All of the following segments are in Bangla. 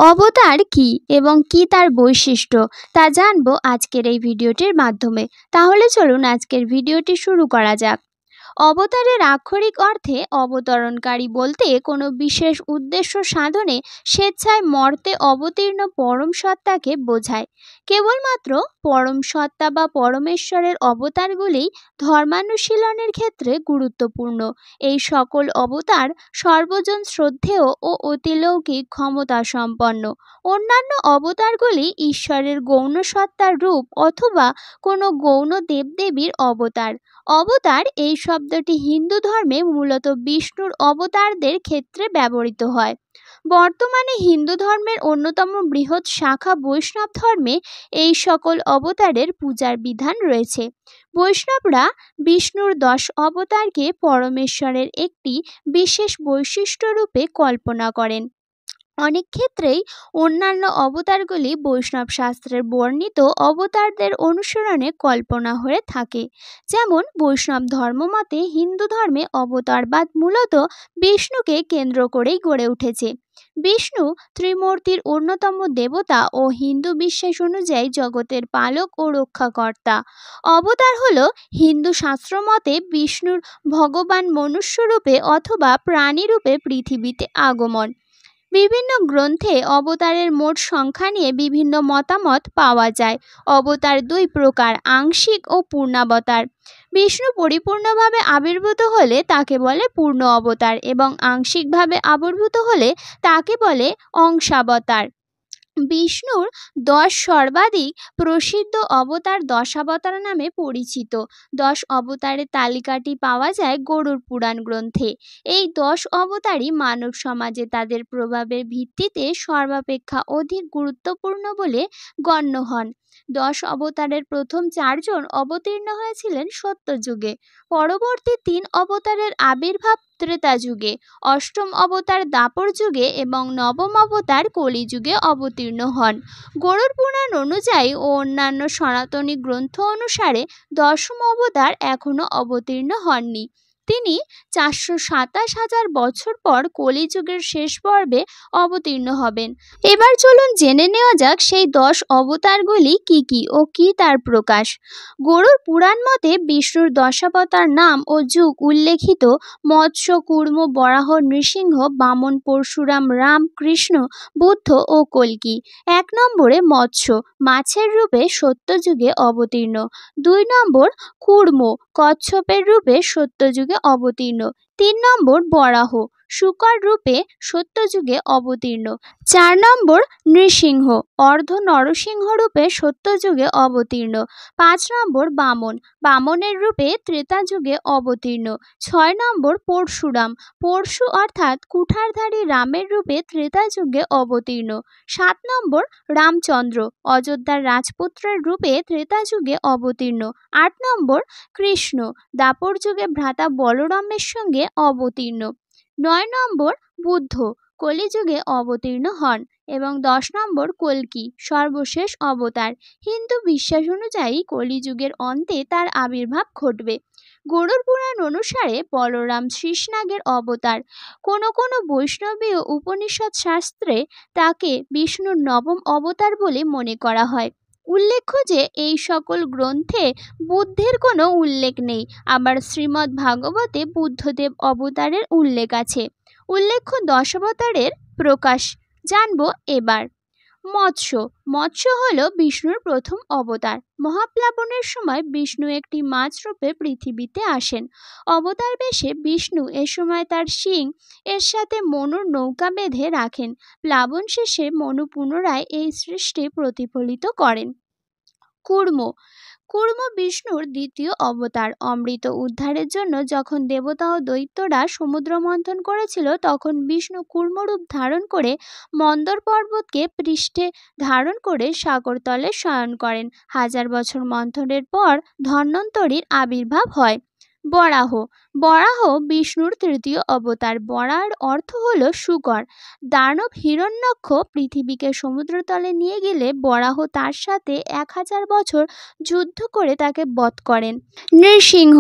অবতার কি এবং কি তার বৈশিষ্ট্য তা জানবো আজকের এই ভিডিওটির মাধ্যমে। তাহলে চলুন আজকের ভিডিওটি শুরু করা যাক। অবতারের আক্ষরিক অর্থে অবতরণকারী বলতে কোনো বিশেষ উদ্দেশ্য সাধনে স্বেচ্ছায় মর্তে অবতীর্ণ পরম সত্তাকে বোঝায়। কেবলমাত্র পরম সত্তা বা পরমেশ্বরের অবতারগুলি ধর্মানুশীলনের ক্ষেত্রে গুরুত্বপূর্ণ। এই সকল অবতার সর্বজন শ্রদ্ধেয় ও অতিলৌকিক ক্ষমতা সম্পন্ন। অন্যান্য অবতারগুলি ঈশ্বরের গৌণ সত্তার রূপ অথবা কোনো গৌণ দেবদেবীর অবতার। অবতার এই শব্দটি হিন্দু ধর্মে মূলত বিষ্ণুর অবতারদের ক্ষেত্রে ব্যবহৃত হয়। বর্তমানে হিন্দু ধর্মের অন্যতম বৃহৎ শাখা বৈষ্ণব ধর্মে এই সকল অবতারের পূজার বিধান রয়েছে। বৈষ্ণবরা বিষ্ণুর 10 অবতারকে পরমেশ্বরের একটি বিশেষ বৈশিষ্ট্য রূপে কল্পনা করেন। অনেক ক্ষেত্রেই অন্যান্য অবতারগুলি বৈষ্ণব শাস্ত্রের বর্ণিত অবতারদের অনুসরণে কল্পনা হয়ে থাকে। যেমন বৈষ্ণব ধর্মমতে হিন্দু ধর্মে অবতারবাদ মূলত বিষ্ণুকে কেন্দ্র করেই গড়ে উঠেছে। বিষ্ণু ত্রিমূর্তির অন্যতম দেবতা ও হিন্দু বিশ্বাস অনুযায়ী জগতের পালক ও রক্ষাকর্তা। অবতার হল হিন্দু শাস্ত্রমতে বিষ্ণুর ভগবান মনুষ্যরূপে অথবা প্রাণীরূপে পৃথিবীতে আগমন। বিভিন্ন গ্রন্থে অবতারের মোট সংখ্যা নিয়ে বিভিন্ন মতামত পাওয়া যায়। অবতার 2 প্রকার, আংশিক ও পূর্ণাবতার। বিষ্ণু পরিপূর্ণভাবে আবির্ভূত হলে তাকে বলে পূর্ণ অবতার এবং আংশিকভাবে আবির্ভূত হলে তাকে বলে অংশাবতার। বিষ্ণুর 10 সর্বাধিক প্রসিদ্ধ অবতার দশাবতার নামে পরিচিত। 10 অবতারের তালিকাটি পাওয়া যায় গরুড় পুরাণ গ্রন্থে। এই 10 অবতারই মানব সমাজে তাদের প্রভাবের ভিত্তিতে সর্বাপেক্ষা অধিক গুরুত্বপূর্ণ বলে গণ্য হন। 10 অবতারের প্রথম 4 জন অবতীর্ণ হয়েছিলেন সত্যযুগে। পরবর্তী 3 অবতারের আবির্ভাব ত্রেতা যুগে, অষ্টম অবতার দ্বাপর যুগে এবং নবম অবতার কলিযুগে অবতীর্ণ হন। গরুড় পুরাণ অনুযায়ী ও অন্যান্য সনাতনী গ্রন্থ অনুসারে 10ম অবতার এখনও অবতীর্ণ হননি। তিনি 427,000 বছর পর কলিযুগের শেষ পর্বে অবতীর্ণ হবেন। এবার চলুন জেনে নেওয়া যাক সেই 10 অবতারগুলি কি কি ও কি তার প্রকাশ। গরুড় পুরাণ মতে বিষ্ণুর দশাবতার নাম ও যুগ উল্লেখিত: মৎস্য, কূর্ম, বরাহ, নৃসিংহ, বামন, পরশুরাম, রাম, কৃষ্ণ, বুদ্ধ ও কল্কি। 1 নম্বরে মৎস্য, মাছের রূপে সত্যযুগে অবতীর্ণ। 2 নম্বর কূর্ম, কচ্ছপের রূপে সত্যযুগে অবতীর্ণ। 3 নম্বর বরাহ, শূকর রূপে সত্যযুগে অবতীর্ণ। 4 নম্বর নৃসিংহ, অর্ধ নরসিংহ রূপে সত্যযুগে অবতীর্ণ। 5 নম্বর বামন, বামনের রূপে ত্রেতা যুগে অবতীর্ণ। 6 নম্বর পরশুরাম, পরশু অর্থাৎ কুঠারধারী রামের রূপে ত্রেতা যুগে অবতীর্ণ। 7 নম্বর রামচন্দ্র, অযোধ্যার রাজপুত্রের রূপে ত্রেতা যুগে অবতীর্ণ। 8 নম্বর কৃষ্ণ, দ্বাপর যুগে ভ্রাতা বলরামের সঙ্গে অবতীর্ণ। 9 নম্বর বুদ্ধ, কলিযুগে অবতীর্ণ হন এবং 10 নম্বর কল্কি, সর্বশেষ অবতার। হিন্দু বিশ্বাস অনুযায়ী কলিযুগের অন্তে তার আবির্ভাব ঘটবে। গরুড় পুরাণ অনুসারে বলরাম শীর্ষনাগের অবতার। কোনো বৈষ্ণবীয় উপনিষদ শাস্ত্রে তাকে বিষ্ণুর 9ম অবতার বলে মনে করা হয়। উল্লেখ্য যে এই সকল গ্রন্থে বুদ্ধের কোনো উল্লেখ নেই। আবার শ্রীমদ্ ভাগবতে বুদ্ধদেব অবতারের উল্লেখ আছে। উল্লেখ্য 10 অবতারের প্রকাশ জানব এবার। মৎস্য, মৎস্য হল বিষ্ণুর প্রথম অবতার। মহাপ্লাবনের সময় বিষ্ণু একটি মাছ রূপে পৃথিবীতে আসেন। অবতার বেশে বিষ্ণু এ সময় তার শিং এর সাথে মনুর নৌকা বেঁধে রাখেন। প্লাবন শেষে মনু পুনরায় এই সৃষ্টি প্রতিফলিত করেন। কূর্ম, কূর্ম বিষ্ণুর 2য় অবতার। অমৃত উদ্ধারের জন্য যখন দেবতা ও দৈত্যরা সমুদ্র মন্থন করেছিল তখন বিষ্ণু কূর্মরূপ ধারণ করে মন্দর পর্বতকে পৃষ্ঠে ধারণ করে সাগরতলে শয়ন করেন। 1000 বছর মন্থনের পর ধন্বন্তরীর আবির্ভাব হয়। বরাহ। বরাহ বিষ্ণুর তৃতীয় অবতার। বরাহর অর্থ হলো শূকর। দানব হিরণ্যক্ষ পৃথিবীকে সমুদ্রতলে নিয়ে গেলে বরাহ তার সাথে 1000 বছর যুদ্ধ করে তাকে বধ করেন। নৃসিংহ।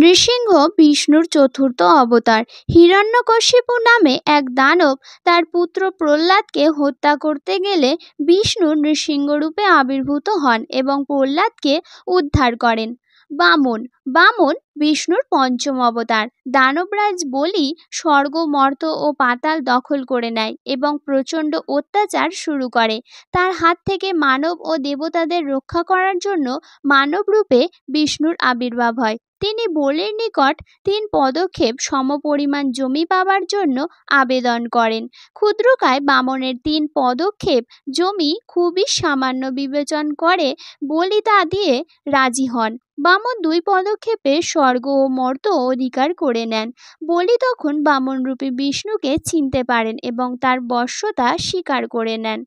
নৃসিংহ বিষ্ণুর চতুর্থ অবতার। হিরণ্যকশিপু নামে এক দানব তার পুত্র প্রহ্লাদকে হত্যা করতে গেলে বিষ্ণু নৃসিংহ রূপে আবির্ভূত হন এবং প্রহ্লাদকে উদ্ধার করেন। বামন। বামন বিষ্ণুর পঞ্চম অবতার। দানবরাজ বলি স্বর্গ, মর্ত্য ও পাতাল দখল করে নেয় এবং প্রচণ্ড অত্যাচার শুরু করে। তার হাত থেকে মানব ও দেবতাদের রক্ষা করার জন্য মানব রূপে বিষ্ণুর আবির্ভাব হয়। তিনি বলির নিকট 3 পদক্ষেপ সমপরিমাণ জমি পাবার জন্য আবেদন করেন। ক্ষুদ্রকায় বামনের 3 পদক্ষেপ জমি খুবই সামান্য বিবেচন করে বলি তা দিয়ে রাজি হন। বামন 2 পদক্ষেপে স্বর্গ ও মর্ত্য অধিকার করে নেন। বলি তখন বামনরূপী বিষ্ণুকে চিনতে পারেন এবং তার বশ্যতা স্বীকার করে নেন।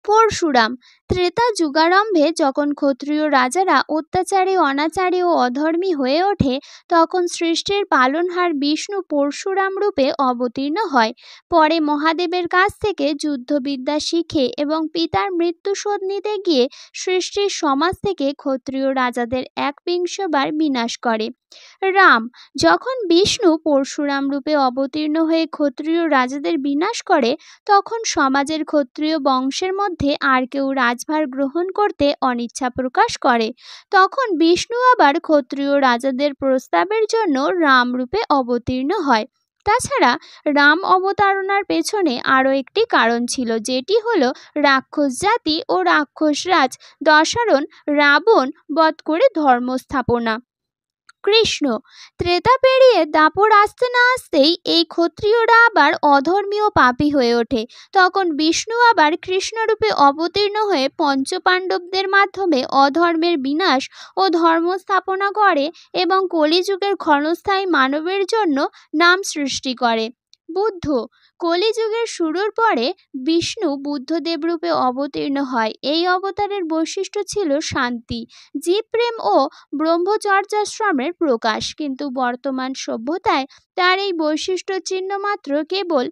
পরশুরাম। ত্রেতা যুগারম্ভে যখন ক্ষত্রিয় রাজারা অত্যাচারী, অনাচারী ও অধর্মী হয়ে ওঠে তখন সৃষ্টির পালনহার বিষ্ণু পরশুরাম রূপে অবতীর্ণ হয়। পরে মহাদেবের কাছ থেকে যুদ্ধবিদ্যা শিখে এবং পিতার মৃত্যু শোধ নিতে গিয়ে সৃষ্টির সমাজ থেকে ক্ষত্রিয় রাজাদের 1 বার বিনাশ করে। রাম। যখন বিষ্ণু পরশুরাম রূপে অবতীর্ণ হয়ে ক্ষত্রিয় রাজাদের বিনাশ করে তখন সমাজের ক্ষত্রিয় বংশের মধ্যে আর কেউ রাজভার গ্রহণ করতে অনিচ্ছা প্রকাশ করে। তখন বিষ্ণু আবার ক্ষত্রিয় রাজাদের প্রস্তাবের জন্য রাম রূপে অবতীর্ণ হয়। তাছাড়া রাম অবতারণার পেছনে আরও একটি কারণ ছিল, যেটি হলো রাক্ষস জাতি ও রাক্ষসরাজ দশারণ রাবণ বধ করে ধর্ম স্থাপনা। কৃষ্ণ। ত্রেতা পেরিয়ে দাপর আসতে না আসতেই এই ক্ষত্রিয়রা আবার অধর্মী ও পাপী হয়ে ওঠে। তখন বিষ্ণু আবার কৃষ্ণরূপে অবতীর্ণ হয়ে পঞ্চপাণ্ডবদের মাধ্যমে অধর্মের বিনাশ ও ধর্ম স্থাপনা করে এবং কলিযুগের ক্ষণস্থায়ী মানবের জন্য নাম সৃষ্টি করে। বুদ্ধ। কলিযুগের শুরুর পরে বিষ্ণু বুদ্ধদেব রূপে অবতীর্ণ হয়। এই অবতারের বৈশিষ্ট্য ছিল শান্তি, জীবপ্রেম ও ব্রহ্মচর্যাশ্রমের প্রকাশ। কিন্তু বর্তমান সভ্যতায় তার এই বৈশিষ্ট্য চিহ্ন মাত্র কেবল।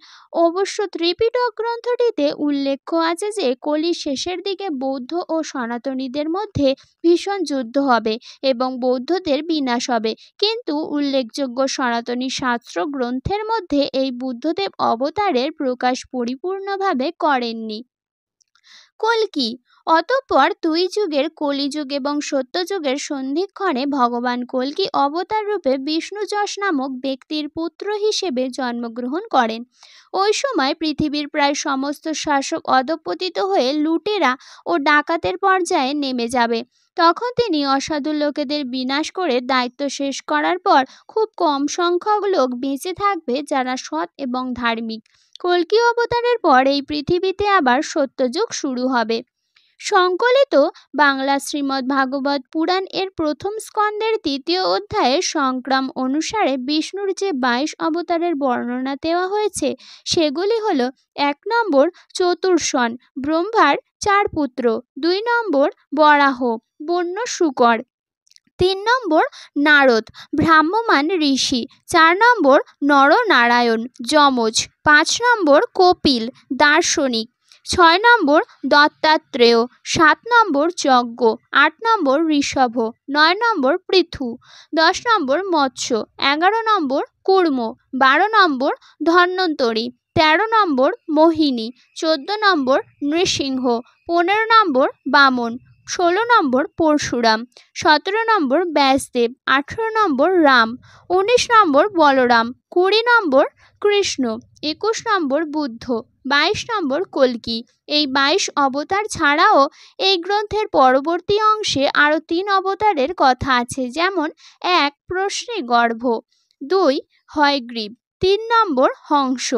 অবশ্য ত্রিপিটক গ্রন্থটিতে উল্লেখ আছে যে কলির শেষের দিকে বৌদ্ধ ও সনাতনীদের মধ্যে ভীষণ যুদ্ধ হবে এবং বৌদ্ধদের বিনাশ হবে, কিন্তু উল্লেখযোগ্য সনাতনী শাস্ত্র গ্রন্থের মধ্যে এই বুদ্ধদেব অবতারের প্রকাশ পরিপূর্ণভাবে করেননি। কল্কি। অতঃপর 2 যুগের কলিযুগ এবং সত্যযুগের সন্ধিক্ষণে ভগবান কল্কি অবতার রূপে বিষ্ণু যশ নামক ব্যক্তির পুত্র হিসেবে জন্মগ্রহণ করেন। ওই সময় পৃথিবীর প্রায় সমস্ত শাসক অধঃপতিত হয়ে লুটেরা ও ডাকাতের পর্যায়ে নেমে যাবে। তখন তিনি অসাধু লোকেদের বিনাশ করে দায়িত্ব শেষ করার পর খুব কম সংখ্যক লোক বেঁচে থাকবে যারা সৎ এবং ধার্মিক। কল্কি অবতারের পর এই পৃথিবীতে আবার সত্যযুগ শুরু হবে। সংকলিত বাংলা শ্রীমদ্ ভাগবত পুরাণ এর প্রথম স্কন্দের 3য় অধ্যায়ে সংক্রাম অনুসারে বিষ্ণুর যে 22 অবতারের বর্ণনা দেওয়া হয়েছে সেগুলি হল: 1 নম্বর চতুর্ষণ, ব্রহ্মার 4 পুত্র। 2 নম্বর বরাহ, বন্য শূকর। 3 নম্বর নারদ, ভ্রাম্যমান ঋষি। 4 নম্বর নরনারায়ণ, যমজ। 5 নম্বর কপিল, দার্শনিক। 6 নম্বর দত্তাত্রেয়। 7 নম্বর যজ্ঞ। 8 নম্বর ঋষভ। 9 নম্বর পৃথু। 10 নম্বর মৎস্য। 11 নম্বর কূর্ম। 12 নম্বর ধন্বন্তরী। 13 নম্বর মোহিনী। 14 নম্বর নৃসিংহ। 15 নম্বর বামন। 16 নম্বর পরশুরাম। 17 নম্বর ব্যাসদেব। 18 নম্বর রাম। 19 নম্বর বলরাম। 20 নম্বর কৃষ্ণ। 21 নম্বর বুদ্ধ। 22 নম্বর কল্কি। এই 22 অবতার ছাড়াও এই গ্রন্থের পরবর্তী অংশে আরও 3 অবতারের কথা আছে, যেমন 1 প্রশ্নিগর্ভ, 2 হয়গ্রীব, 3 নম্বর হংস।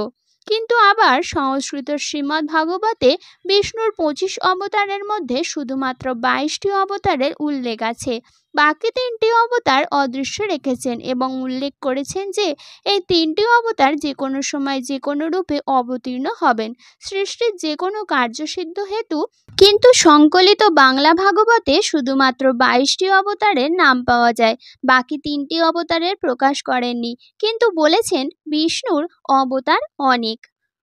কিন্তু আবার সংস্কৃত শ্রীমদ্ ভাগবতে বিষ্ণুর 25 অবতারের মধ্যে শুধুমাত্র 22টি অবতারের উল্লেখ আছে। বাকি 3টি অবতার অদৃশ্য রেখেছেন এবং উল্লেখ করেছেন যে এই 3টি অবতার যে কোনো সময় যে কোনো রূপে অবতীর্ণ হবেন সৃষ্টির যে কোনো কার্যসিদ্ধ হেতু। কিন্তু সংকলিত বাংলা ভাগবতে শুধুমাত্র 22টি অবতারের নাম পাওয়া যায়। বাকি 3টি অবতারের প্রকাশ করেননি, কিন্তু বলেছেন বিষ্ণুর অবতার অনেক।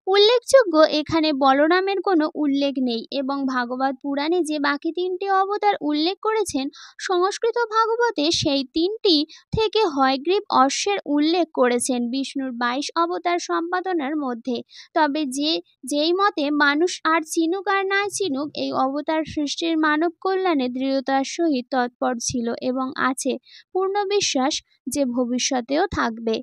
উল্লেখযোগ্য, এখানে বলরামের কোনো উল্লেখ নেই এবং ভাগবত পুরাণে যে বাকি 3টি অবতার উল্লেখ করেছেন সংস্কৃত ভাগবতে সেই 3টি থেকে হয়গ্রীব অশ্বের উল্লেখ করেছেন বিষ্ণুর 22 অবতার সম্পাদনার মধ্যে। তবে যেই মতে মানুষ আর চিনুক আর না চিনুক এই অবতার সৃষ্টির মানব কল্যাণে দৃঢ়তার সহিত তৎপর ছিল এবং আছে পূর্ণ বিশ্বাস যে ভবিষ্যতেও থাকবে।